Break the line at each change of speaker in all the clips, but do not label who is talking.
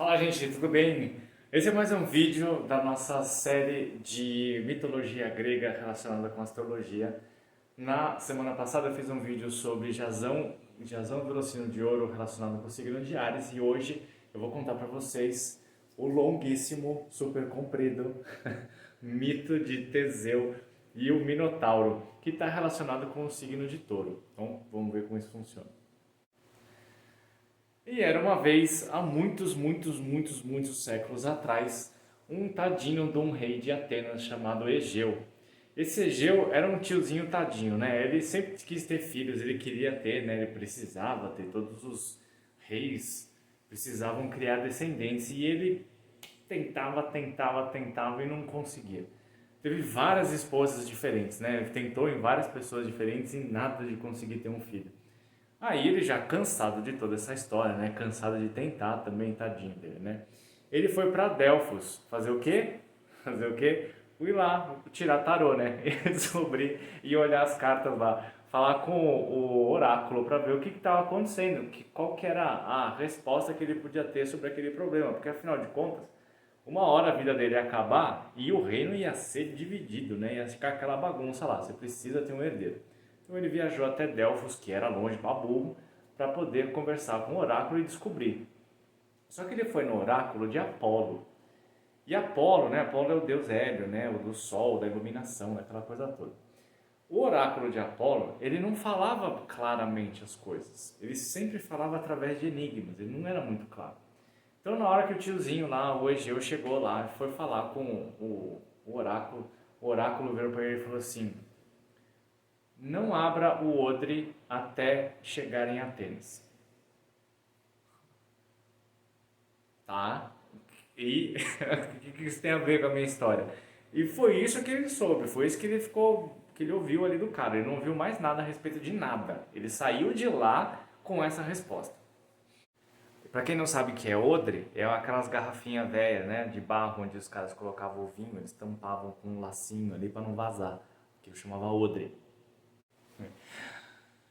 Fala, gente, tudo bem? Esse é mais um vídeo da nossa série de mitologia grega relacionada com astrologia. Na semana passada eu fiz um vídeo sobre Jasão Velocino de Ouro relacionado com o signo de Áries e hoje eu vou contar para vocês o longuíssimo, super comprido mito de Teseu e o Minotauro, que está relacionado com o signo de Touro. Então vamos ver como isso funciona. E era uma vez, há muitos séculos atrás, um tadinho de um rei de Atenas chamado Egeu. Esse Egeu era um tiozinho tadinho, né? Ele sempre quis ter filhos, ele queria ter, né? Ele precisava ter, todos os reis precisavam criar descendentes e ele tentava e não conseguia. Teve várias esposas diferentes, né? Ele tentou em várias pessoas diferentes e nada de conseguir ter um filho. Aí ele já cansado de toda essa história, né? Cansado de tentar também, tadinho dele, né? Ele foi para Delfos fazer o quê? Fazer o quê? Fui lá tirar tarô, né? E descobrir e olhar as cartas lá, falar com o oráculo para ver o que estava acontecendo, qual que era a resposta que ele podia ter sobre aquele problema, porque afinal de contas, uma hora a vida dele ia acabar e o reino ia ser dividido, né? Ia ficar aquela bagunça lá. Você precisa ter um herdeiro. Então ele viajou até Delfos, que era longe para burro, para poder conversar com o oráculo e descobrir. Só que ele foi no oráculo de Apolo. E Apolo, né? Apolo é o deus Hélio, né? O do sol, da iluminação, aquela coisa toda. O oráculo de Apolo, ele não falava claramente as coisas. Ele sempre falava através de enigmas, ele não era muito claro. Então, na hora que o tiozinho lá, o Egeu, chegou lá e foi falar com o oráculo virou para ele e falou assim: não abra o odre até chegar em Atenas. Tá? E o que isso tem a ver com a minha história? E foi isso que ele soube, foi isso que ele ficou, que ele ouviu ali do cara. Ele não ouviu mais nada a respeito de nada. Ele saiu de lá com essa resposta. Pra quem não sabe o que é odre, é aquelas garrafinhas velhas, né, de barro, onde os caras colocavam o vinho, eles tampavam com um lacinho ali pra não vazar, que eu chamava odre.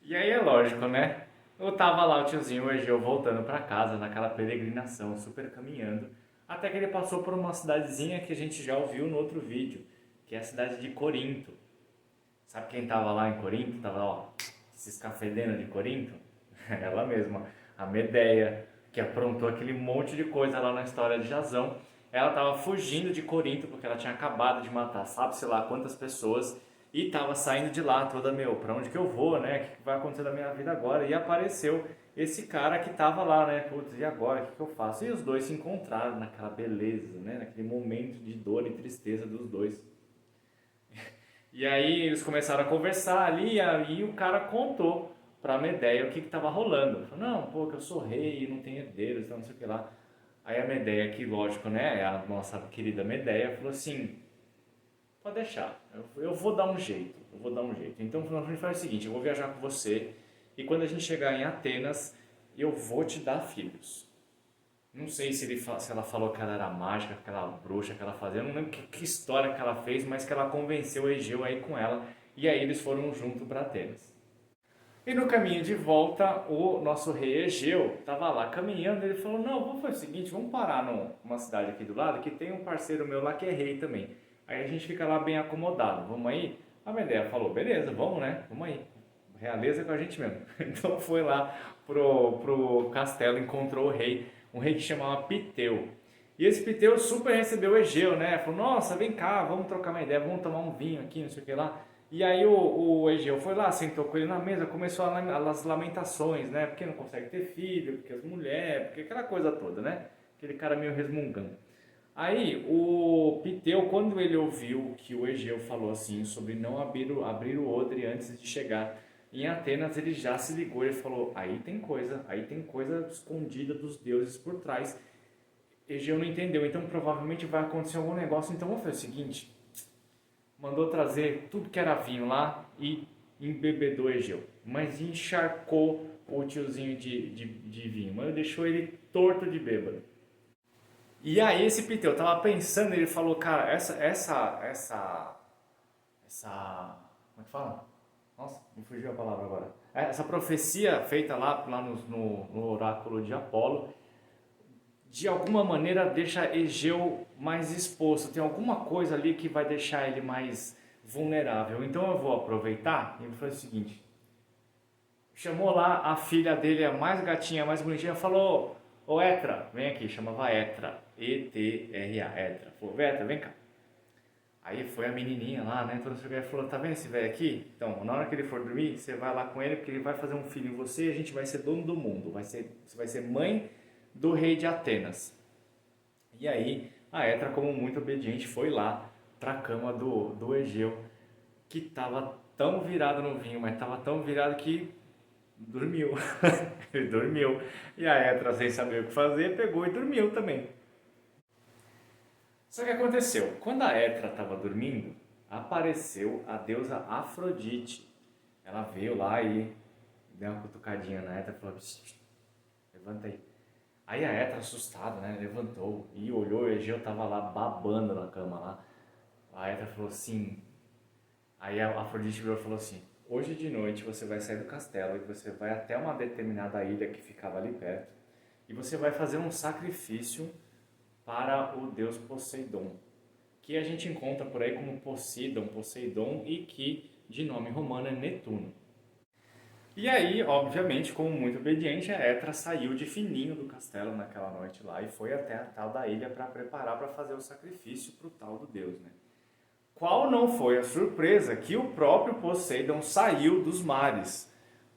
E aí é lógico, né? Eu tava lá o tiozinho o Egeu voltando pra casa naquela peregrinação, super caminhando, até que ele passou por uma cidadezinha que a gente já ouviu no outro vídeo, que é a cidade de Corinto. Sabe quem tava lá em Corinto? Tava, ó, se escafedendo de Corinto? Ela mesma, a Medeia, que aprontou aquele monte de coisa lá na história de Jasão. Ela tava fugindo de Corinto porque ela tinha acabado de matar, sabe-se lá quantas pessoas, e tava saindo de lá toda, meu, pra onde que eu vou, né? O que vai acontecer na minha vida agora? E apareceu esse cara que tava lá, né? Putz, e agora? O que que eu faço? E os dois se encontraram naquela beleza, né? Naquele momento de dor e tristeza dos dois. E aí eles começaram a conversar ali, e aí o cara contou pra Medeia o que estava rolando. Ele falou, não, pô, que eu sou rei, não tenho herdeiros, então não sei o que lá. Aí a Medeia, que lógico, né, a nossa querida Medeia, falou assim, pode deixar, eu vou dar um jeito, eu vou dar um jeito. Então a gente faz o seguinte, eu vou viajar com você, e quando a gente chegar em Atenas, eu vou te dar filhos. Não sei se ela falou que ela era mágica, aquela bruxa que ela fazia, eu não lembro que história que ela fez, mas que ela convenceu o Egeu a ir com ela, e aí eles foram junto para Atenas. E no caminho de volta, o nosso rei Egeu estava lá caminhando, ele falou, não, vamos fazer o seguinte, vamos parar numa cidade aqui do lado, que tem um parceiro meu lá que é rei também. Aí a gente fica lá bem acomodado, vamos aí? A Medea falou, beleza, vamos né, vamos aí. Realeza é com a gente mesmo. Então foi lá pro castelo, encontrou o rei, um rei que chamava Piteu. E esse Piteu super recebeu o Egeu, né? Falou, nossa, vem cá, vamos trocar uma ideia, vamos tomar um vinho aqui, não sei o que lá. E aí o Egeu foi lá, sentou com ele na mesa, começou as lamentações, né? Porque não consegue ter filho, porque as mulheres, porque aquela coisa toda, né? Aquele cara meio resmungando. Aí o Piteu, quando ele ouviu que o Egeu falou assim sobre não abrir o odre antes de chegar em Atenas, ele já se ligou e falou: aí tem coisa escondida dos deuses por trás. Egeu não entendeu, então provavelmente vai acontecer algum negócio. Então vamos fazer o seguinte: mandou trazer tudo que era vinho lá e embebedou Egeu, mas encharcou o tiozinho de vinho, mas deixou ele torto de bêbado. E aí esse Piteu tava pensando, ele falou, cara, como é que fala? Nossa, me fugiu a palavra agora. Essa profecia feita lá no oráculo de Apolo de alguma maneira deixa Egeu mais exposto. Tem alguma coisa ali que vai deixar ele mais vulnerável. Então eu vou aproveitar e vou fazer o seguinte. Chamou lá a filha dele, a mais gatinha, a mais bonitinha, falou: Ô Etra, vem aqui, chamava Etra, E-T-R-A, Etra. Falou: Etra, vem cá. Aí foi a menininha lá, né? Toda essa falou: tá vendo esse velho aqui? Então, na hora que ele for dormir, você vai lá com ele, porque ele vai fazer um filho em você e a gente vai ser dono do mundo. Você vai ser mãe do rei de Atenas. E aí, a Etra, como muito obediente, foi lá para a cama do Egeu, que estava tão virado no vinho, mas estava tão virado que dormiu. Ele dormiu. E a Etra, sem saber o que fazer, pegou e dormiu também. Só que aconteceu, quando a Etra estava dormindo, apareceu a deusa Afrodite. Ela veio lá e deu uma cutucadinha na Etra e falou: levanta aí. Aí a Etra, assustada, né, levantou e olhou, e o Egeu tava lá babando na cama lá. A Etra falou assim, aí a Afrodite virou e falou assim: hoje de noite você vai sair do castelo e você vai até uma determinada ilha que ficava ali perto e você vai fazer um sacrifício para o deus Poseidon, que a gente encontra por aí como Poseidon e que de nome romano é Netuno. E aí, obviamente, como muito obediente, a Etra saiu de fininho do castelo naquela noite lá e foi até a tal da ilha para preparar para fazer o sacrifício para o tal do deus, né? Qual não foi a surpresa que o próprio Poseidon saiu dos mares?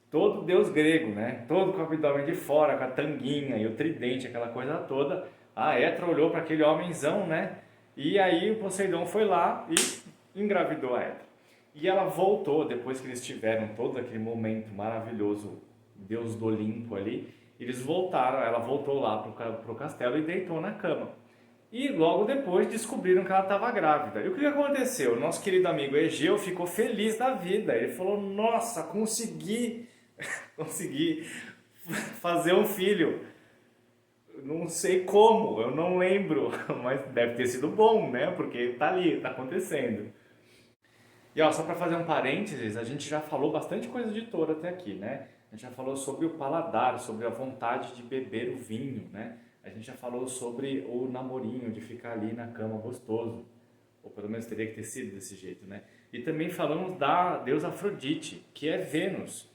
Todo deus grego, né? Todo com o abdômen de fora, com a tanguinha e o tridente, aquela coisa toda. A Etra olhou para aquele homenzão, né? E aí o Poseidon foi lá e engravidou a Etra. E ela voltou, depois que eles tiveram todo aquele momento maravilhoso, Deus do Olimpo ali, eles voltaram, ela voltou lá pro castelo e deitou na cama. E logo depois descobriram que ela estava grávida. E o que aconteceu? O nosso querido amigo Egeu ficou feliz da vida. Ele falou: nossa, consegui fazer um filho. Não sei como, eu não lembro, mas deve ter sido bom, né? Porque tá ali, tá acontecendo. E ó, só para fazer um parênteses, a gente já falou bastante coisa de touro até aqui, né? A gente já falou sobre o paladar, sobre a vontade de beber o vinho, né? A gente já falou sobre o namorinho, de ficar ali na cama gostoso. Ou pelo menos teria que ter sido desse jeito, né? E também falamos da deusa Afrodite, que é Vênus,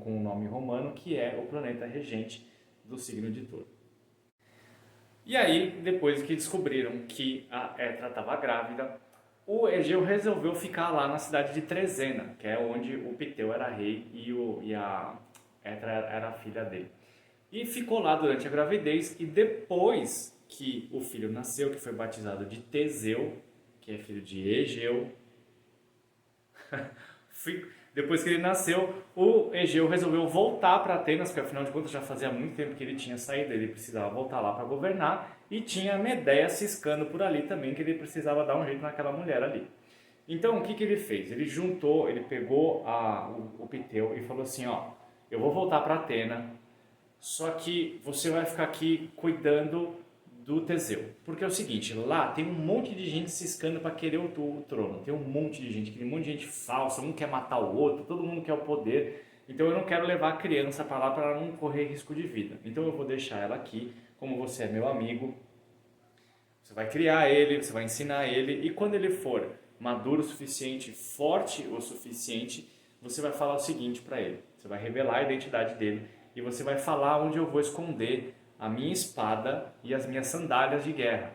com o nome romano, que é o planeta regente do signo de touro. E aí, depois que descobriram que a Etra estava grávida, o Egeu resolveu ficar lá na cidade de Trezena, que é onde o Piteu era rei e a Etra era a filha dele. E ficou lá durante a gravidez e depois que o filho nasceu, que foi batizado de Teseu, que é filho de Egeu, depois que ele nasceu, o Egeu resolveu voltar para Atenas, porque afinal de contas já fazia muito tempo que ele tinha saído, ele precisava voltar lá para governar, e tinha a Medeia ciscando por ali também, que ele precisava dar um jeito naquela mulher ali. Então o que ele fez? Ele juntou, ele pegou o Piteu e falou assim: ó, eu vou voltar para Atenas, só que você vai ficar aqui cuidando do Teseu. Porque é o seguinte, lá tem um monte de gente ciscando para querer o trono. Tem um monte de gente, um monte de gente falsa, um quer matar o outro, todo mundo quer o poder. Então eu não quero levar a criança para lá para não correr risco de vida. Então eu vou deixar ela aqui, como você é meu amigo. Você vai criar ele, você vai ensinar ele e quando ele for maduro o suficiente, forte o suficiente, você vai falar o seguinte para ele. Você vai revelar a identidade dele e você vai falar onde eu vou esconder a minha espada e as minhas sandálias de guerra.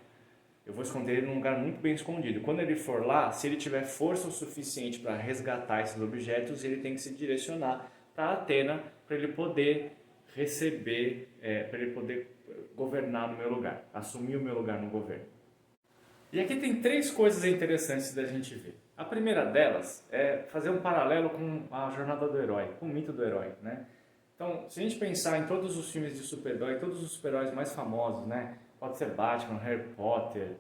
Eu vou esconder ele num lugar muito bem escondido. Quando ele for lá, se ele tiver força o suficiente para resgatar esses objetos, ele tem que se direcionar para Atena para ele poder receber, para ele poder governar no meu lugar, assumir o meu lugar no governo. E aqui tem três coisas interessantes da gente ver. A primeira delas é fazer um paralelo com a jornada do herói, com o mito do herói, né? Então, se a gente pensar em todos os filmes de super-herói, todos os super-heróis mais famosos, né? Pode ser Batman, Harry Potter,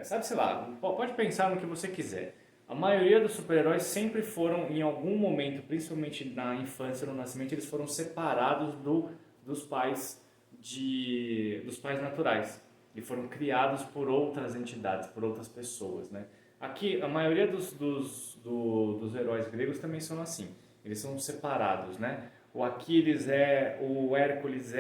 sabe, sei lá, pode pensar no que você quiser. A maioria dos super-heróis sempre foram, em algum momento, principalmente na infância, no nascimento, eles foram separados dos pais dos pais naturais e foram criados por outras entidades, por outras pessoas, né? Aqui, a maioria dos heróis gregos também são assim, eles são separados, né? O Aquiles o Hércules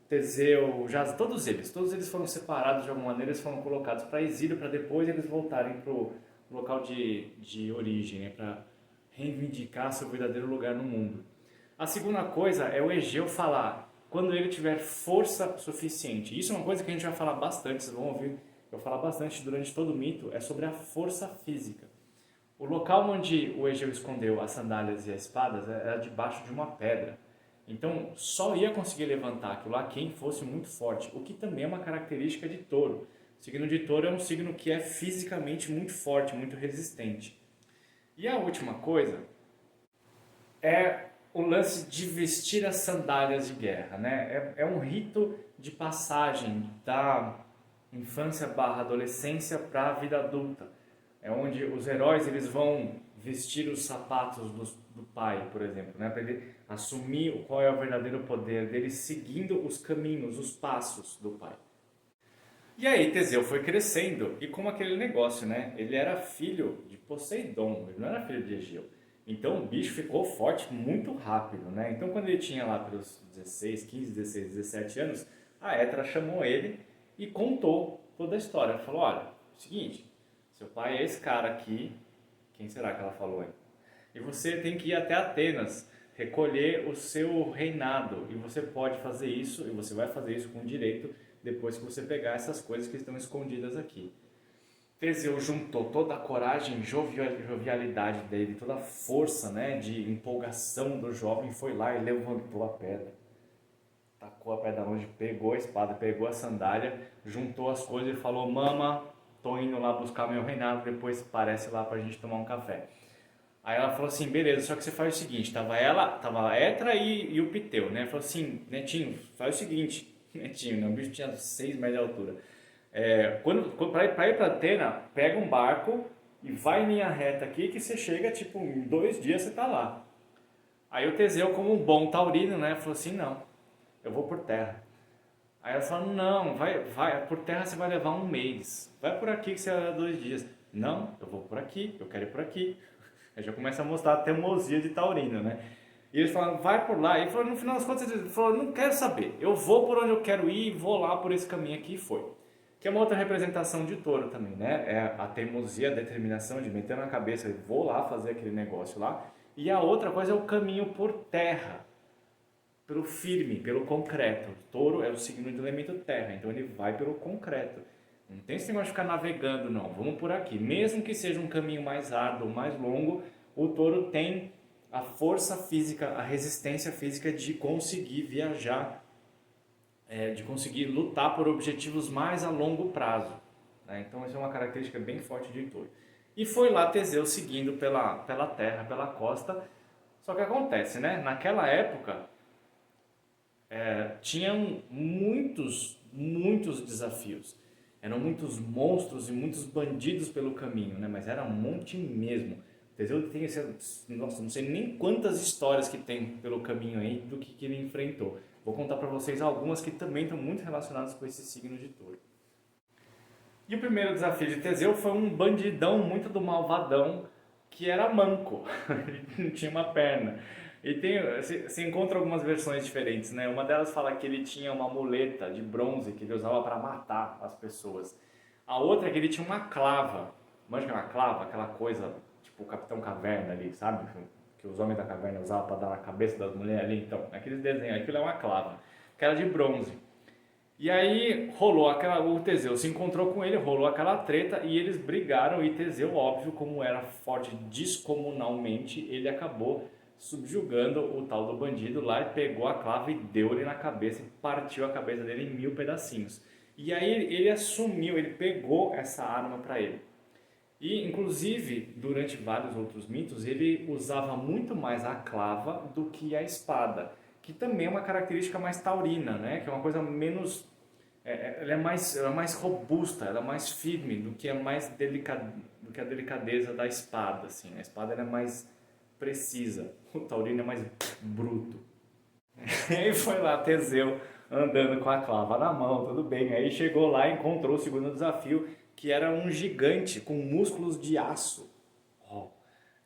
Teseu, já todos eles foram separados de alguma maneira, eles foram colocados para exílio para depois eles voltarem para o local de origem, né, para reivindicar seu verdadeiro lugar no mundo. A segunda coisa é o Egeu falar quando ele tiver força suficiente. Isso é uma coisa que a gente vai falar bastante, vocês vão ouvir eu falar bastante durante todo o mito, é sobre a força física. O local onde o Egeu escondeu as sandálias e as espadas era debaixo de uma pedra. Então, só ia conseguir levantar aquilo lá quem fosse muito forte, o que também é uma característica de touro. O signo de touro é um signo que é fisicamente muito forte, muito resistente. E a última coisa é o lance de vestir as sandálias de guerra, né? É um rito de passagem da infância barra adolescência para a vida adulta. É onde os heróis eles vão vestir os sapatos do pai, por exemplo, né? Para ele assumir qual é o verdadeiro poder dele, seguindo os caminhos, os passos do pai. E aí Teseu foi crescendo e como aquele negócio, né? Ele era filho de Poseidon, ele não era filho de Egeu. Então o bicho ficou forte muito rápido, né? Então quando ele tinha lá pelos 16, 15, 16, 17 anos, a Hétera chamou ele e contou toda a história. Falou, olha, seguinte, seu pai é esse cara aqui, quem será que ela falou aí? E você tem que ir até Atenas, recolher o seu reinado, e você pode fazer isso, e você vai fazer isso com direito, depois que você pegar essas coisas que estão escondidas aqui. Teseu juntou toda a coragem, jovialidade dele, toda a força, né, de empolgação do jovem, foi lá e levantou a pedra. Tacou a pedra longe, pegou a espada, pegou a sandália, juntou as coisas e falou, mama, tô indo lá buscar meu reinado, depois parece lá pra gente tomar um café. Aí ela falou assim, beleza, só que você faz o seguinte, tava a Hétera e o Piteu, né? Falou assim, Netinho, faz o seguinte, Netinho, né? O bicho tinha 6 metros de altura. Pra ir pra Atena, pega um barco e vai em linha reta aqui que você chega, tipo, em 2 dias você tá lá. Aí o Teseu, como um bom taurino, né, falou assim, não, eu vou por terra. Aí ela falou, não, vai, por terra você vai levar 1 mês, vai por aqui que você vai levar 2 dias. Não, eu vou por aqui, eu quero ir por aqui. Aí já começa a mostrar a teimosia de taurino, né? E eles falaram, vai por lá. E ele falou, no final das contas, ele falou, não quero saber. Eu vou por onde eu quero ir, vou lá por esse caminho aqui e foi. Que é uma outra representação de touro também, né? É a teimosia, a determinação de meter na cabeça, vou lá fazer aquele negócio lá. E a outra coisa é o caminho por terra, pelo firme, pelo concreto. O touro é o signo do elemento terra, então ele vai pelo concreto. Não tem esse negócio de ficar navegando, não. Vamos por aqui. Mesmo que seja um caminho mais árduo, mais longo, o touro tem a força física, a resistência física de conseguir viajar, de conseguir lutar por objetivos mais a longo prazo, né? Então, essa é uma característica bem forte de touro. E foi lá Teseu seguindo pela terra, pela costa. Só que acontece, né? Naquela época, tinham muitos desafios. Eram muitos monstros e muitos bandidos pelo caminho, né? Mas era um monte mesmo. Teseu tem nossa, não sei nem quantas histórias que tem pelo caminho aí do que ele enfrentou. Vou contar para vocês algumas que também estão muito relacionadas com esse signo de touro. E o primeiro desafio de Teseu foi um bandidão muito do malvadão que era manco, ele não tinha uma perna. E se encontra algumas versões diferentes, né? Uma delas fala que ele tinha uma muleta de bronze que ele usava para matar as pessoas. A outra é que ele tinha uma clava. Manja uma clava, aquela coisa, tipo o Capitão Caverna ali, sabe? Que os homens da caverna usavam para dar na cabeça das mulheres ali. Então, aqueles desenhos, aquilo é uma clava, que era de bronze. E aí o Teseu se encontrou com ele, rolou aquela treta e eles brigaram e Teseu, óbvio, como era forte descomunalmente, ele acabou subjugando o tal do bandido lá e pegou a clava e deu-lhe na cabeça e partiu a cabeça dele em 1000 pedacinhos. E aí ele assumiu, ele pegou essa arma para ele. E, inclusive, durante vários outros mitos, ele usava muito mais a clava do que a espada, que também é uma característica mais taurina, né? Que é uma coisa menos... ela é mais robusta, ela é mais firme do que do que a delicadeza da espada, assim. A espada ela é mais precisa, o taurino é mais bruto. E aí foi lá Teseu andando com a clava na mão, tudo bem. Aí chegou lá e encontrou o segundo desafio, que era um gigante com músculos de aço. Oh.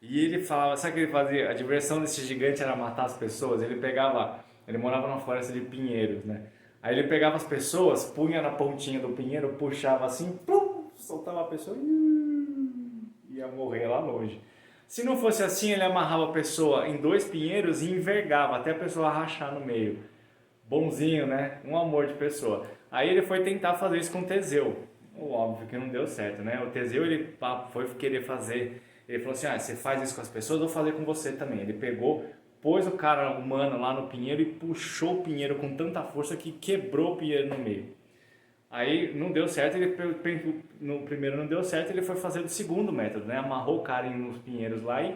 E ele falava, sabe o que ele fazia? A diversão desse gigante era matar as pessoas. Ele morava numa floresta de pinheiros, né? Aí ele pegava as pessoas, punha na pontinha do pinheiro, puxava assim, plum, soltava a pessoa e ia morrer lá longe. Se não fosse assim, ele amarrava a pessoa em dois pinheiros e envergava até a pessoa rachar no meio. Bonzinho, né? Um amor de pessoa. Aí ele foi tentar fazer isso com o Teseu. Óbvio que não deu certo, né? O Teseu ele foi querer fazer. Ele falou assim: ah, você faz isso com as pessoas, eu vou fazer com você também. Ele pegou, pôs o cara humano lá no pinheiro e puxou o pinheiro com tanta força que quebrou o pinheiro no meio. Aí não deu certo, no primeiro não deu certo, ele foi fazer o segundo método, né? Amarrou o cara nos pinheiros lá e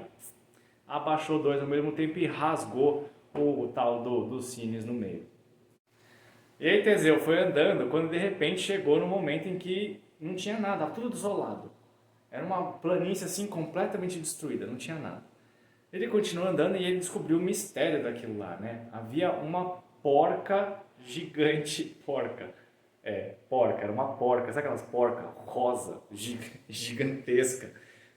abaixou dois ao mesmo tempo e rasgou o tal dos cínios no meio. E aí Teseu foi andando quando de repente chegou no momento em que não tinha nada, tudo desolado. Era uma planície assim completamente destruída, não tinha nada. Ele continuou andando e ele descobriu o mistério daquilo lá, né? Havia uma porca gigante, porca, era uma porca, sabe aquelas porcas rosa, gigantesca,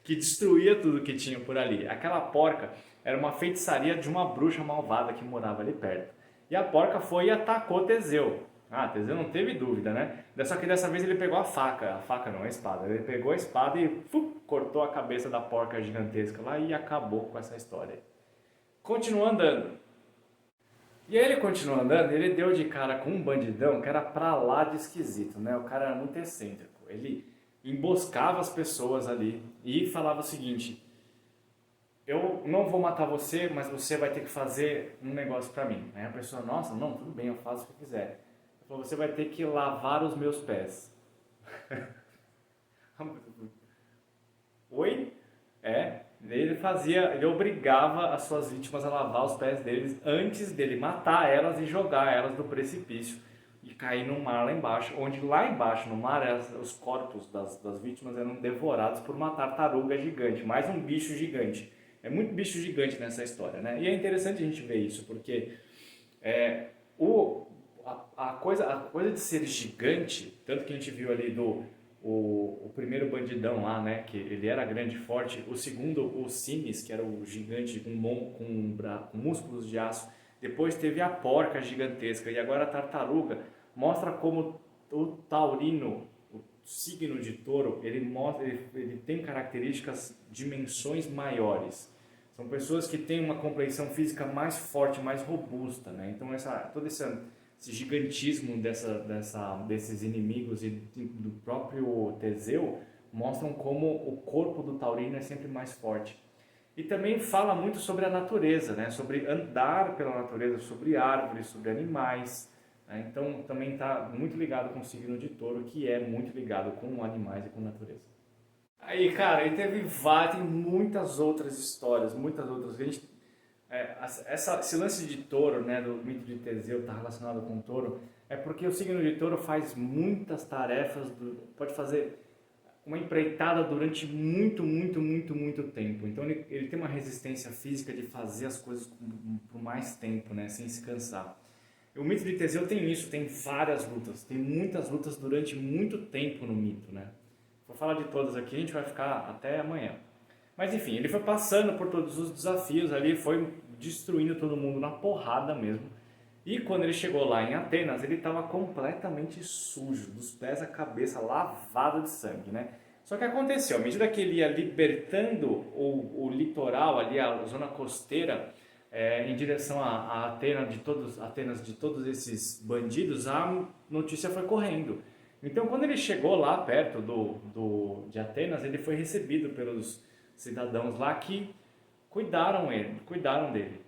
que destruía tudo que tinha por ali. Aquela porca era uma feitiçaria de uma bruxa malvada que morava ali perto. E a porca foi e atacou Teseu. Ah, Teseu não teve dúvida, né? Só que dessa vez ele pegou a faca não, a espada. Ele pegou a espada e cortou a cabeça da porca gigantesca lá e acabou com essa história. Continuou andando. E aí ele continuou andando e ele deu de cara com um bandidão que era pra lá de esquisito, né? O cara era muito excêntrico. Ele emboscava as pessoas ali e falava o seguinte: eu não vou matar você, mas você vai ter que fazer um negócio pra mim. Aí a pessoa, nossa, não, tudo bem, eu faço o que eu quiser. Ele falou, você vai ter que lavar os meus pés. Oi? Ele obrigava as suas vítimas a lavar os pés deles antes dele matar elas e jogar elas do precipício e cair no mar lá embaixo, onde lá embaixo no mar os corpos das vítimas eram devorados por uma tartaruga gigante, mais um bicho gigante. É muito bicho gigante nessa história, né? E é interessante a gente ver isso, porque a coisa de ser gigante, tanto que a gente viu ali o primeiro bandidão lá, né, que ele era grande e forte, o segundo, o Sinis, que era o gigante com músculos de aço, depois teve a porca gigantesca e agora a tartaruga, mostra como o taurino, o signo de touro, ele tem características, dimensões maiores. São pessoas que têm uma complexão física mais forte, mais robusta, né? Então todo esse gigantismo desses inimigos e do próprio Teseu mostram como o corpo do taurino é sempre mais forte. E também fala muito sobre a natureza, né? Sobre andar pela natureza, sobre árvores, sobre animais. Né? Então também está muito ligado com o signo de touro, que é muito ligado com animais e com natureza. Aí, cara, e tem muitas outras histórias, muitas outras. Esse lance de touro, né, do mito de Teseu, está relacionado com touro, é porque o signo de touro faz muitas tarefas, pode fazer uma empreitada durante muito, muito, muito, muito tempo. Então ele tem uma resistência física de fazer as coisas por mais tempo, né, sem se cansar. O mito de Teseu tem isso, tem várias lutas, tem muitas lutas durante muito tempo no mito, né? Vou falar de todas aqui, a gente vai ficar até amanhã. Mas enfim, ele foi passando por todos os desafios ali, foi destruindo todo mundo na porrada mesmo. E quando ele chegou lá em Atenas, ele estava completamente sujo, dos pés à cabeça, lavado de sangue, né? Só que aconteceu, à medida que ele ia libertando o litoral ali, a zona costeira, em direção a Atenas de todos esses bandidos, a notícia foi correndo. Então, quando ele chegou lá perto de Atenas, ele foi recebido pelos cidadãos lá que cuidaram dele.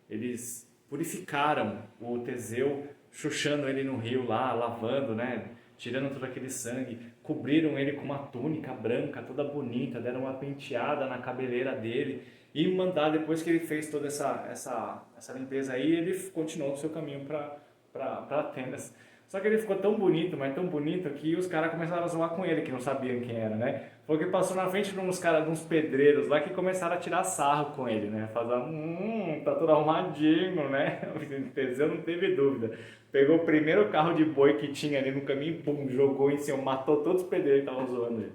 Eles purificaram o Teseu, chuchando ele no rio lá, lavando, né, tirando todo aquele sangue, cobriram ele com uma túnica branca, toda bonita, deram uma penteada na cabeleira dele e mandaram, depois que ele fez toda essa limpeza aí, ele continuou o seu caminho para Atenas. Só que ele ficou tão bonito, mas tão bonito, que os caras começaram a zoar com ele, que não sabiam quem era, né? Foi que passou na frente de uns pedreiros lá que começaram a tirar sarro com ele, né? Falar, tá tudo arrumadinho, né? O Teseu não teve dúvida. Pegou o primeiro carro de boi que tinha ali no caminho, pum, jogou em cima, matou todos os pedreiros que estavam zoando ele.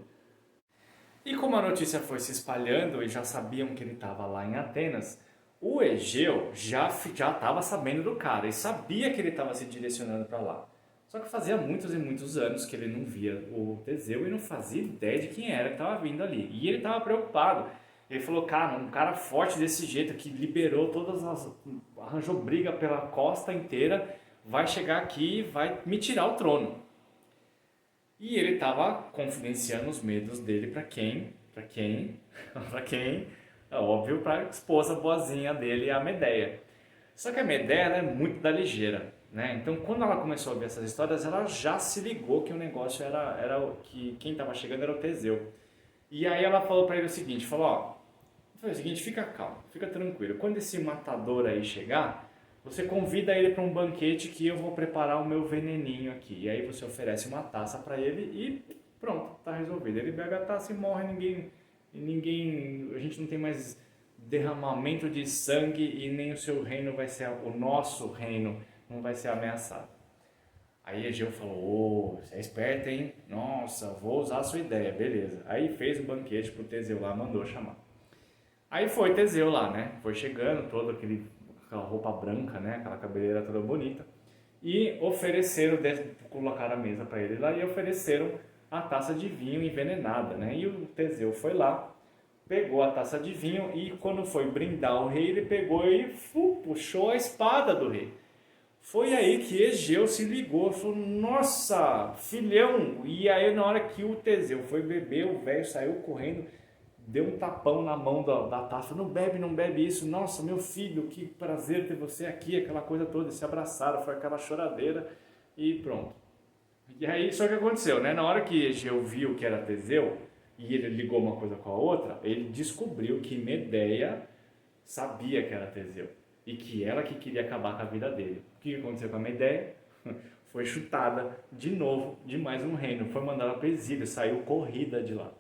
E como a notícia foi se espalhando e já sabiam que ele estava lá em Atenas, o Egeu já estava sabendo do cara e sabia que ele estava se direcionando para lá. Só que fazia muitos e muitos anos que ele não via o Teseu e não fazia ideia de quem era que estava vindo ali. E ele estava preocupado. Ele falou, cara, um cara forte desse jeito que liberou todas as... arranjou briga pela costa inteira, vai chegar aqui e vai me tirar o trono. E ele estava confidenciando os medos dele para quem? Para quem? Para quem? É óbvio, para a esposa boazinha dele, a Medeia. Só que a Medeia ela é muito da ligeira, né? Então, quando ela começou a ver essas histórias, ela já se ligou que o negócio era que quem estava chegando era o Teseu. E aí ela falou para ele o seguinte, falou, ó, foi o seguinte, fica calmo, fica tranquilo. Quando esse matador aí chegar, você convida ele para um banquete que eu vou preparar o meu veneninho aqui. E aí você oferece uma taça para ele e pronto, tá resolvido. Ele bebe a taça e morre, a gente não tem mais derramamento de sangue e nem o seu reino vai ser, o nosso reino não vai ser ameaçado. Aí Egeu falou, você é esperto, hein? Nossa, vou usar a sua ideia, beleza. Aí fez o banquete pro Teseu lá, mandou chamar. Aí foi Teseu lá, né? Foi chegando, aquela roupa branca, né? Aquela cabeleira toda bonita. E ofereceram, colocaram a mesa para ele lá e ofereceram a taça de vinho envenenada, né? E o Teseu foi lá, pegou a taça de vinho e quando foi brindar o rei, ele pegou e puxou a espada do rei. Foi aí que Egeu se ligou, falou, nossa, filhão! E aí na hora que o Teseu foi beber, o velho saiu correndo, deu um tapão na mão da taça, não bebe isso, nossa, meu filho, que prazer ter você aqui, aquela coisa toda, se abraçaram, foi aquela choradeira e pronto. E aí, só que aconteceu, né? Na hora que Egeu viu que era Teseu, e ele ligou uma coisa com a outra, ele descobriu que Medeia sabia que era Teseu, e que ela que queria acabar com a vida dele. O que aconteceu com a Medeia? Foi chutada de novo de mais um reino, foi mandada para o exílio, saiu corrida de lá.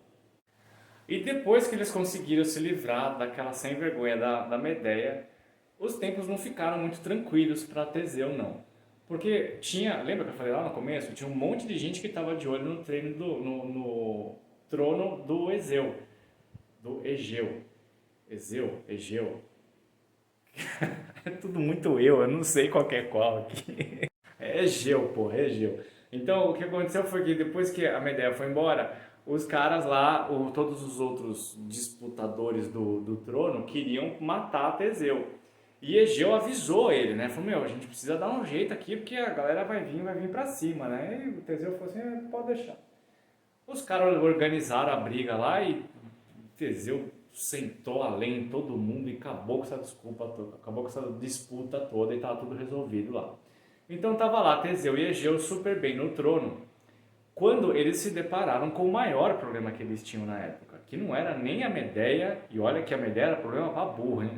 E depois que eles conseguiram se livrar daquela sem vergonha da Medeia, os tempos não ficaram muito tranquilos para Teseu não. Porque lembra que eu falei lá no começo? Tinha um monte de gente que estava de olho no treino no trono do Egeu. Do Egeu. Egeu. É tudo muito eu não sei qual que é qual aqui. É Egeu, porra, é Egeu. Então o que aconteceu foi que depois que a Medeia foi embora, os caras lá, todos os outros disputadores do trono queriam matar Teseu. E Egeu avisou ele, né? Falou, meu, a gente precisa dar um jeito aqui porque a galera vai vir pra cima, né? E o Teseu falou assim, pode deixar. Os caras organizaram a briga lá e Teseu sentou além todo mundo e acabou com essa acabou com essa disputa toda e tava tudo resolvido lá. Então tava lá Teseu e Egeu super bem no trono, quando eles se depararam com o maior problema que eles tinham na época, que não era nem a Medeia, e olha que a Medeia era problema pra burro, hein?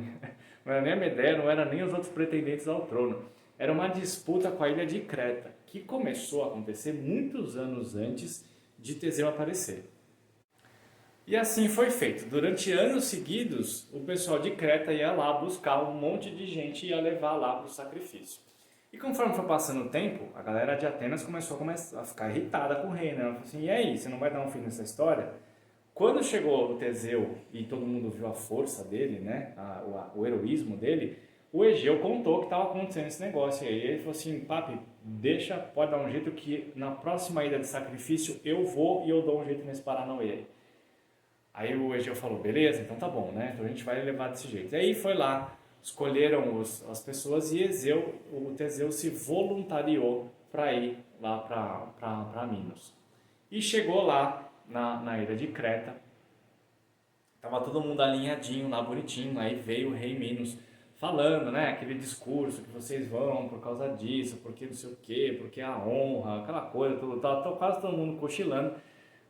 Não era nem a Medeia, não era nem os outros pretendentes ao trono. Era uma disputa com a ilha de Creta, que começou a acontecer muitos anos antes de Teseu aparecer. E assim foi feito. Durante anos seguidos, o pessoal de Creta ia lá buscar um monte de gente e ia levar lá para o sacrifício. E conforme foi passando o tempo, a galera de Atenas começou a ficar irritada com o rei, né? Ela falou assim, e aí, você não vai dar um fim nessa história? Quando chegou o Teseu e todo mundo viu a força dele, né? O heroísmo dele, o Egeu contou que estava acontecendo esse negócio. E aí ele falou assim, papi, pode dar um jeito que na próxima ilha de sacrifício eu vou e eu dou um jeito nesse Paranauê aí. Aí o Egeu falou, beleza, então tá bom, né? Então a gente vai levar desse jeito. E aí foi lá, escolheram as pessoas e o Teseu se voluntariou para ir lá para Minos. E chegou lá na ilha de Creta, tava todo mundo alinhadinho lá, bonitinho, aí veio o rei Minos falando, né, aquele discurso que vocês vão por causa disso, porque não sei o quê, porque a honra, aquela coisa, tava quase todo mundo cochilando.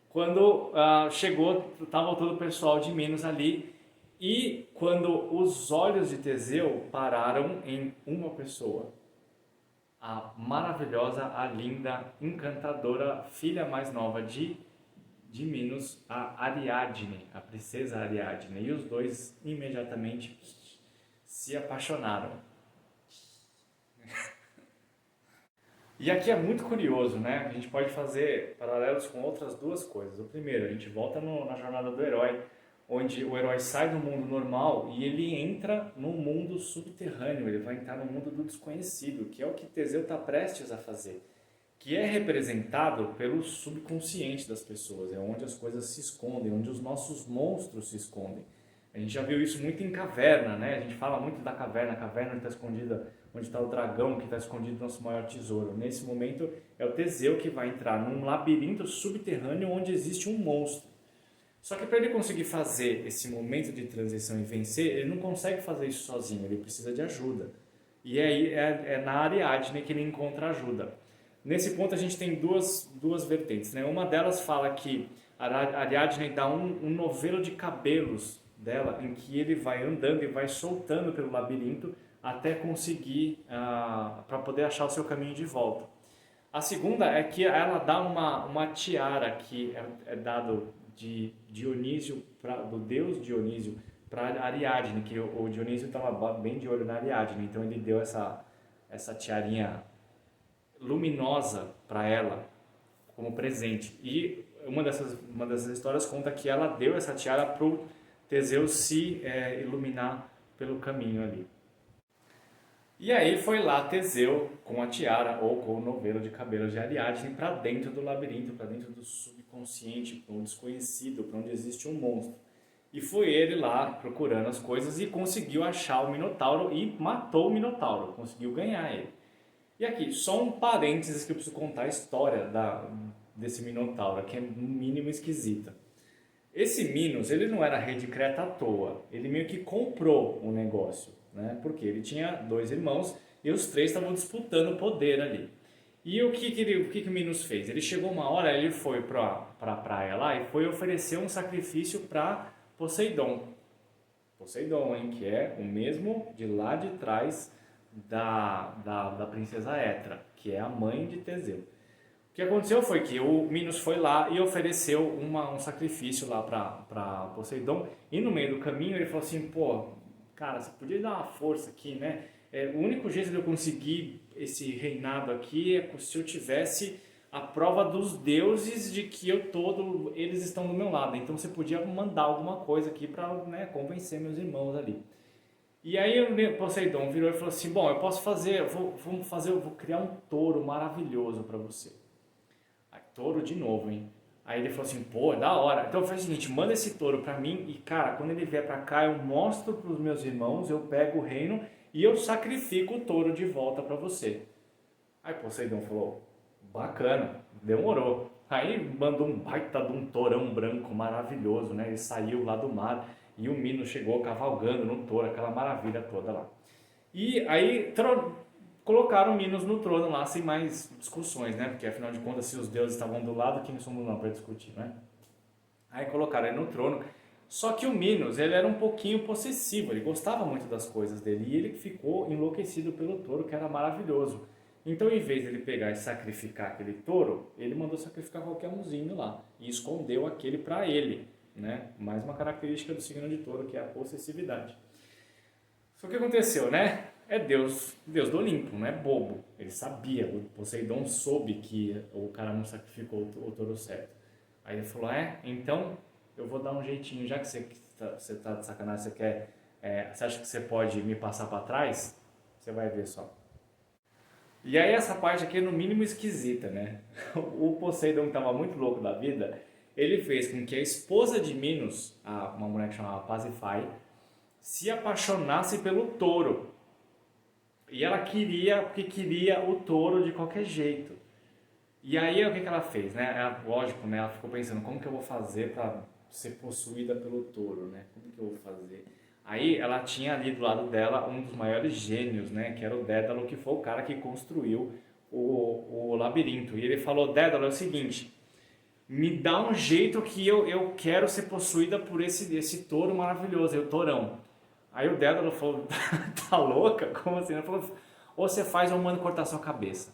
Quando chegou, estava todo o pessoal de Minos ali, e quando os olhos de Teseu pararam em uma pessoa, a maravilhosa, a linda, encantadora filha mais nova de Minos, a Ariadne, a princesa Ariadne, e os dois imediatamente se apaixonaram. E aqui é muito curioso, né? A gente pode fazer paralelos com outras duas coisas. O primeiro, a gente volta na jornada do herói, onde o herói sai do mundo normal e ele entra no mundo subterrâneo, ele vai entrar no mundo do desconhecido, que é o que Teseu está prestes a fazer, que é representado pelo subconsciente das pessoas, é onde as coisas se escondem, onde os nossos monstros se escondem. A gente já viu isso muito em caverna, né? A gente fala muito da caverna, a caverna onde está escondida, onde está o dragão que está escondido nosso maior tesouro. Nesse momento é o Teseu que vai entrar num labirinto subterrâneo onde existe um monstro. Só que para ele conseguir fazer esse momento de transição e vencer, ele não consegue fazer isso sozinho, ele precisa de ajuda. E aí é na Ariadne que ele encontra ajuda. Nesse ponto a gente tem duas vertentes, né? Uma delas fala que a Ariadne dá um novelo de cabelos dela, em que ele vai andando e vai soltando pelo labirinto até conseguir, para poder achar o seu caminho de volta. A segunda é que ela dá uma tiara que é dado de Dionísio, do deus Dionísio, para Ariadne, que o Dionísio estava bem de olho na Ariadne, então ele deu essa tiarinha luminosa para ela como presente. E uma dessas histórias conta que ela deu essa tiara para o Teseu se iluminar pelo caminho ali. E aí foi lá Teseu com a tiara ou com o novelo de cabelo de Ariadne para dentro do labirinto, para dentro do subconsciente, para o desconhecido, para onde existe um monstro. E foi ele lá procurando as coisas e conseguiu achar o Minotauro e matou o Minotauro, conseguiu ganhar ele. E aqui, só um parênteses que eu preciso contar a história desse Minotauro, que é no mínimo esquisita. Esse Minos, ele não era rei de Creta à toa, ele meio que comprou o negócio, né? Porque ele tinha 2 irmãos e os 3 estavam disputando poder ali. E o que o Minos fez? Ele chegou uma hora, ele foi para a praia lá e foi oferecer um sacrifício para Poseidon. Poseidon, hein? Que é o mesmo de lá de trás da princesa Etra, que é a mãe de Teseu. O que aconteceu foi que o Minos foi lá e ofereceu um sacrifício lá para Poseidon, e no meio do caminho ele falou assim, pô, cara, você podia dar uma força aqui, né? O único jeito de eu conseguir esse reinado aqui é se eu tivesse a prova dos deuses de que eles estão do meu lado. Então você podia mandar alguma coisa aqui para, né, convencer meus irmãos ali. E aí o Poseidon virou e falou assim, bom, eu posso fazer, eu vou criar um touro maravilhoso para você. Aí, touro de novo, hein? Aí ele falou assim, pô, da hora. Então eu falei o seguinte, manda esse touro pra mim e, cara, quando ele vier pra cá, eu mostro pros meus irmãos, eu pego o reino e eu sacrifico o touro de volta pra você. Aí Poseidon falou, bacana, demorou. Aí mandou um baita de um tourão branco maravilhoso, né? Ele saiu lá do mar e o Minos chegou cavalgando no touro, aquela maravilha toda lá. E aí colocaram Minos no trono lá sem mais discussões, né? Porque afinal de contas, se os deuses estavam do lado, quem somos nós para discutir, né? Aí colocaram ele no trono. Só que o Minos, ele era um pouquinho possessivo, ele gostava muito das coisas dele e ele ficou enlouquecido pelo touro, que era maravilhoso. Então, em vez de ele pegar e sacrificar aquele touro, ele mandou sacrificar qualquer umzinho lá e escondeu aquele para ele, né? Mais uma característica do signo de touro, que é a possessividade. Só que aconteceu, né? É Deus do Olimpo, não é bobo. Ele sabia, o Poseidon soube que o cara não sacrificou o touro certo. Aí ele falou, então eu vou dar um jeitinho, já que você tá de sacanagem, você acha que você pode me passar para trás? Você vai ver só. E aí essa parte aqui é no mínimo esquisita, né? O Poseidon, que estava muito louco da vida, ele fez com que a esposa de Minos, uma mulher que chamava Pasífae, se apaixonasse pelo touro. E ela queria o touro de qualquer jeito. E aí o que ela fez, né? Lógico, né? Ela ficou pensando, como que eu vou fazer para ser possuída pelo touro, né? Como que eu vou fazer? Aí ela tinha ali do lado dela um dos maiores gênios, né? Que era o Dédalo, que foi o cara que construiu o labirinto. E ele falou, Dédalo, é o seguinte, me dá um jeito que eu quero ser possuída por esse touro maravilhoso, o tourão. Aí o Dédalo falou, tá louca? Como assim? Ele falou, ou você faz ou eu mando cortar sua cabeça.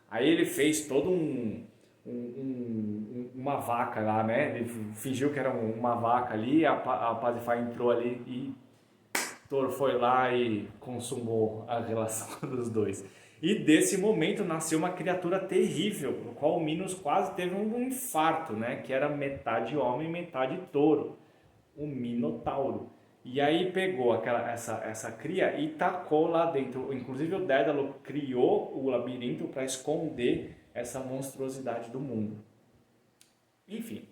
Aí ele fez todo uma vaca lá, né? Ele fingiu que era uma vaca ali, a Pasífae entrou ali e o touro foi lá e consumou a relação dos dois. E desse momento nasceu uma criatura terrível, no qual o Minos quase teve um infarto, né? Que era metade homem, metade touro, o Minotauro. E aí pegou essa cria e tacou lá dentro. Inclusive o Dédalo criou o labirinto para esconder essa monstruosidade do mundo. Enfim,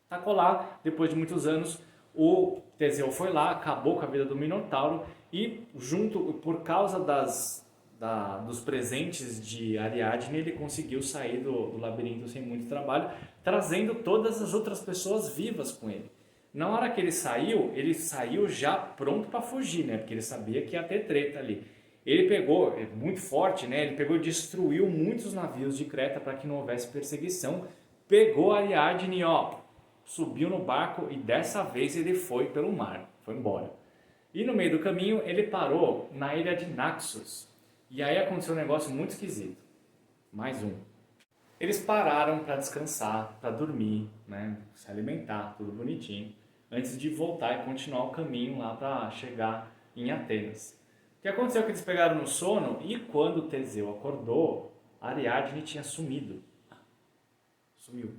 tacou lá, depois de muitos anos, o Teseu foi lá, acabou com a vida do Minotauro e por causa dos presentes de Ariadne, ele conseguiu sair do labirinto sem muito trabalho, trazendo todas as outras pessoas vivas com ele. Na hora que ele saiu já pronto para fugir, né? Porque ele sabia que ia ter treta ali. Ele pegou, é muito forte, né? Ele pegou e destruiu muitos navios de Creta para que não houvesse perseguição. Pegou Ariadne, ó, subiu no barco e dessa vez ele foi pelo mar, foi embora. E no meio do caminho ele parou na ilha de Naxos. E aí aconteceu um negócio muito esquisito. Mais um. Eles pararam para descansar, para dormir, né? Se alimentar, tudo bonitinho, antes de voltar e continuar o caminho lá para chegar em Atenas. O que aconteceu é que eles pegaram no sono e quando Teseu acordou, Ariadne tinha sumido. Sumiu.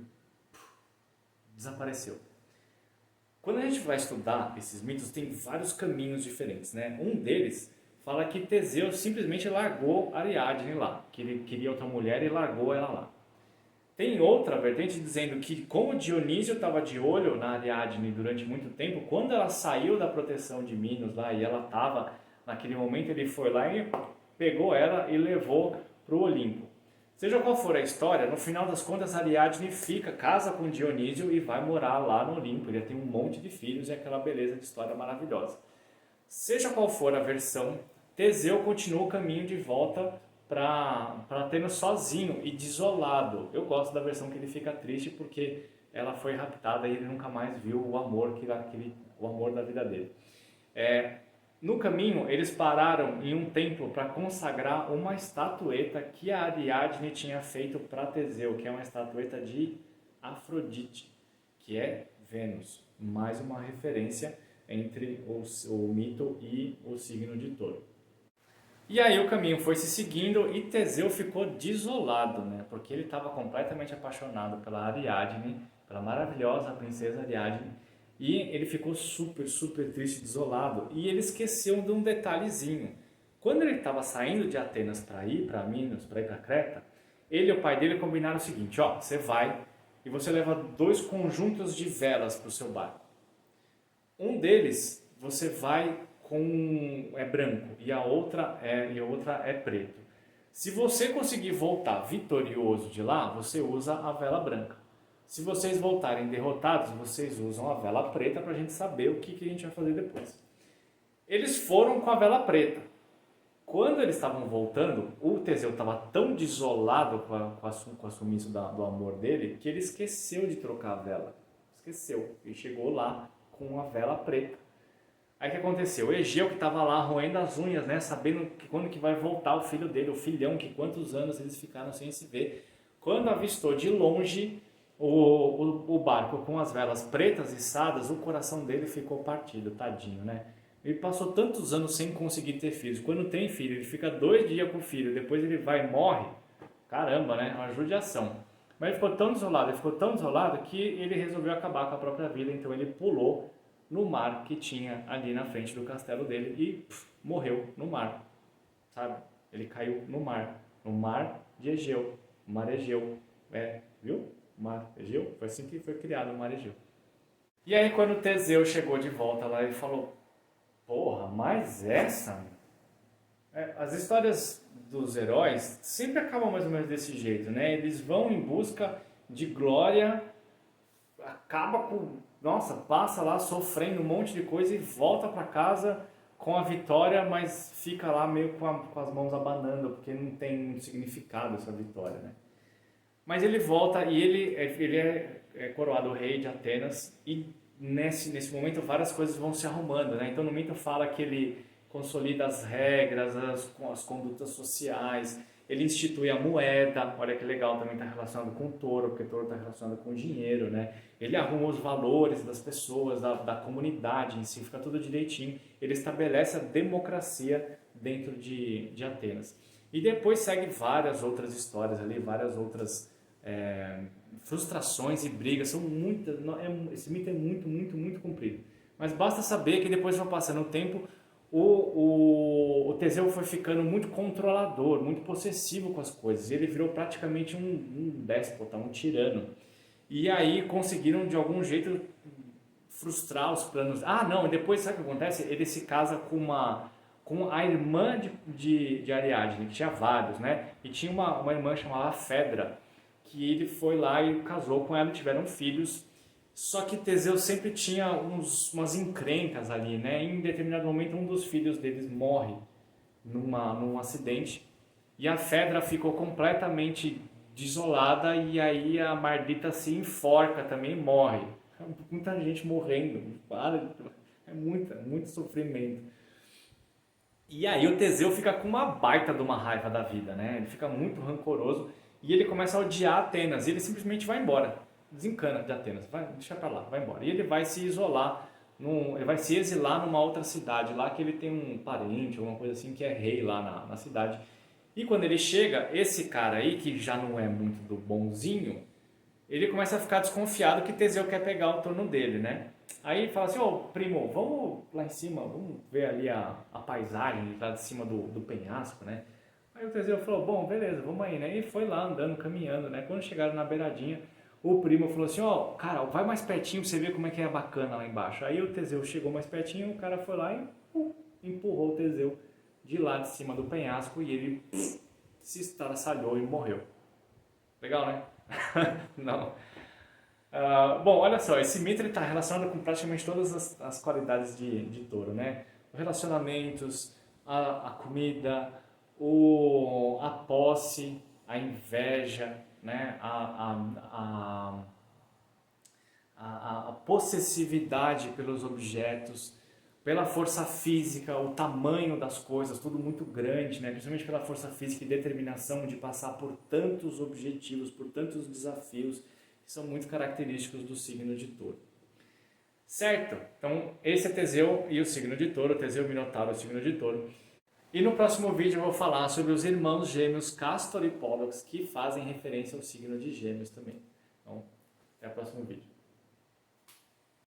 Desapareceu. Quando a gente vai estudar esses mitos, tem vários caminhos diferentes, né? Um deles fala que Teseu simplesmente largou Ariadne lá, que ele queria outra mulher e largou ela lá. Tem outra vertente dizendo que como Dionísio estava de olho na Ariadne durante muito tempo, quando ela saiu da proteção de Minos lá e ela estava, naquele momento ele foi lá e pegou ela e levou para o Olimpo. Seja qual for a história, no final das contas Ariadne casa com Dionísio e vai morar lá no Olimpo. Ele tem um monte de filhos e aquela beleza de história maravilhosa. Seja qual for a versão, Teseu continua o caminho de volta para Atenas sozinho e desolado. Eu gosto da versão que ele fica triste porque ela foi raptada e ele nunca mais viu o amor, o amor da vida dele. No caminho, eles pararam em um templo para consagrar uma estatueta que a Ariadne tinha feito para Teseu, que é uma estatueta de Afrodite, que é Vênus. Mais uma referência entre o mito e o signo de Touro. E aí o caminho foi se seguindo e Teseu ficou desolado, né? Porque ele estava completamente apaixonado pela Ariadne, pela maravilhosa princesa Ariadne, e ele ficou super, super triste, desolado. E ele esqueceu de um detalhezinho. Quando ele estava saindo de Atenas para ir para Minos, para ir para Creta, ele e o pai dele combinaram o seguinte, ó, você vai e você leva 2 conjuntos de velas para o seu barco. Um deles você vai é branco e a outra é preto. Se você conseguir voltar vitorioso de lá, você usa a vela branca. Se vocês voltarem derrotados, vocês usam a vela preta para a gente saber o que a gente vai fazer depois. Eles foram com a vela preta. Quando eles estavam voltando, o Teseu estava tão desolado com a sumiço do amor dele que ele esqueceu de trocar a vela. Esqueceu. E chegou lá com a vela preta. Aí o que aconteceu? O Egeu que estava lá roendo as unhas, né, sabendo que quando que vai voltar o filho dele, o filhão, que quantos anos eles ficaram sem se ver. Quando avistou de longe o barco com as velas pretas içadas, o coração dele ficou partido, tadinho, né? Ele passou tantos anos sem conseguir ter filhos. Quando tem filho, ele fica 2 dias com o filho, depois ele vai e morre. Caramba, né? Uma judiação. Mas ele ficou tão desolado que ele resolveu acabar com a própria vida, então ele pulou no mar que tinha ali na frente do castelo dele e morreu no mar, sabe? Ele caiu no mar de Egeu, o mar Egeu, viu? O mar Egeu, foi assim que foi criado o mar Egeu. E aí quando Teseu chegou de volta lá, ele falou, porra, mas essa? As histórias dos heróis sempre acabam mais ou menos desse jeito, né? Eles vão em busca de glória, passa lá sofrendo um monte de coisa e volta para casa com a vitória, mas fica lá meio com as mãos abanando, porque não tem muito significado essa vitória, né? Mas ele volta e ele é coroado rei de Atenas e nesse momento várias coisas vão se arrumando, né? Então no mito fala que ele consolida as regras, as condutas sociais, ele institui a moeda, olha que legal, também está relacionado com o touro, porque o touro está relacionado com o dinheiro, né? Ele arruma os valores das pessoas, da comunidade em si, fica tudo direitinho. Ele estabelece a democracia dentro de Atenas. E depois segue várias outras histórias ali, várias outras frustrações e brigas, são muitas, esse mito é muito, muito, muito comprido. Mas basta saber que depois vai passando o tempo, o Teseu foi ficando muito controlador, muito possessivo com as coisas. Ele virou praticamente um déspota, um tirano. E aí conseguiram de algum jeito frustrar os planos. Ah, não, e depois sabe o que acontece? Ele se casa com a irmã de Ariadne, que tinha vários, né? E tinha uma irmã chamada Fedra, que ele foi lá e casou com ela e tiveram filhos. Só que Teseu sempre tinha umas encrencas ali, né? Em determinado momento, um dos filhos deles morre num acidente e a Fedra ficou completamente desolada e aí a Mardita se enforca também e morre. Muita gente morrendo, é muito sofrimento. E aí o Teseu fica com uma baita de uma raiva da vida, né? Ele fica muito rancoroso e ele começa a odiar Atenas e ele simplesmente vai embora, desencana de Atenas, vai, deixa pra lá, vai embora. E ele vai se isolar, ele vai se exilar numa outra cidade, lá que ele tem um parente, alguma coisa assim, que é rei lá na cidade. E quando ele chega, esse cara aí, que já não é muito do bonzinho, ele começa a ficar desconfiado que Teseu quer pegar o trono dele, né? Aí ele fala assim, ô primo, vamos lá em cima, vamos ver ali a paisagem lá de cima do penhasco, né? Aí o Teseu falou, bom, beleza, vamos aí, né? E foi lá andando, caminhando, né? Quando chegaram na beiradinha, o primo falou assim, ó, cara, vai mais pertinho pra você ver como é que é bacana lá embaixo. Aí o Teseu chegou mais pertinho, o cara foi lá e empurrou o Teseu de lá de cima do penhasco e ele se estraçalhou e morreu. Legal, né? Não. Bom, olha só, esse mito está relacionado com praticamente todas as qualidades de touro, né? Os relacionamentos, a comida, a posse, a inveja, né? A possessividade pelos objetos, pela força física, o tamanho das coisas, tudo muito grande, né? Principalmente pela força física e determinação de passar por tantos objetivos, por tantos desafios, que são muito característicos do signo de touro. Certo? Então, esse é Teseu e o signo de touro, Teseu Minotauro e o signo de touro. E no próximo vídeo eu vou falar sobre os irmãos gêmeos Castor e Pollux, que fazem referência ao signo de Gêmeos também. Então, até o próximo vídeo.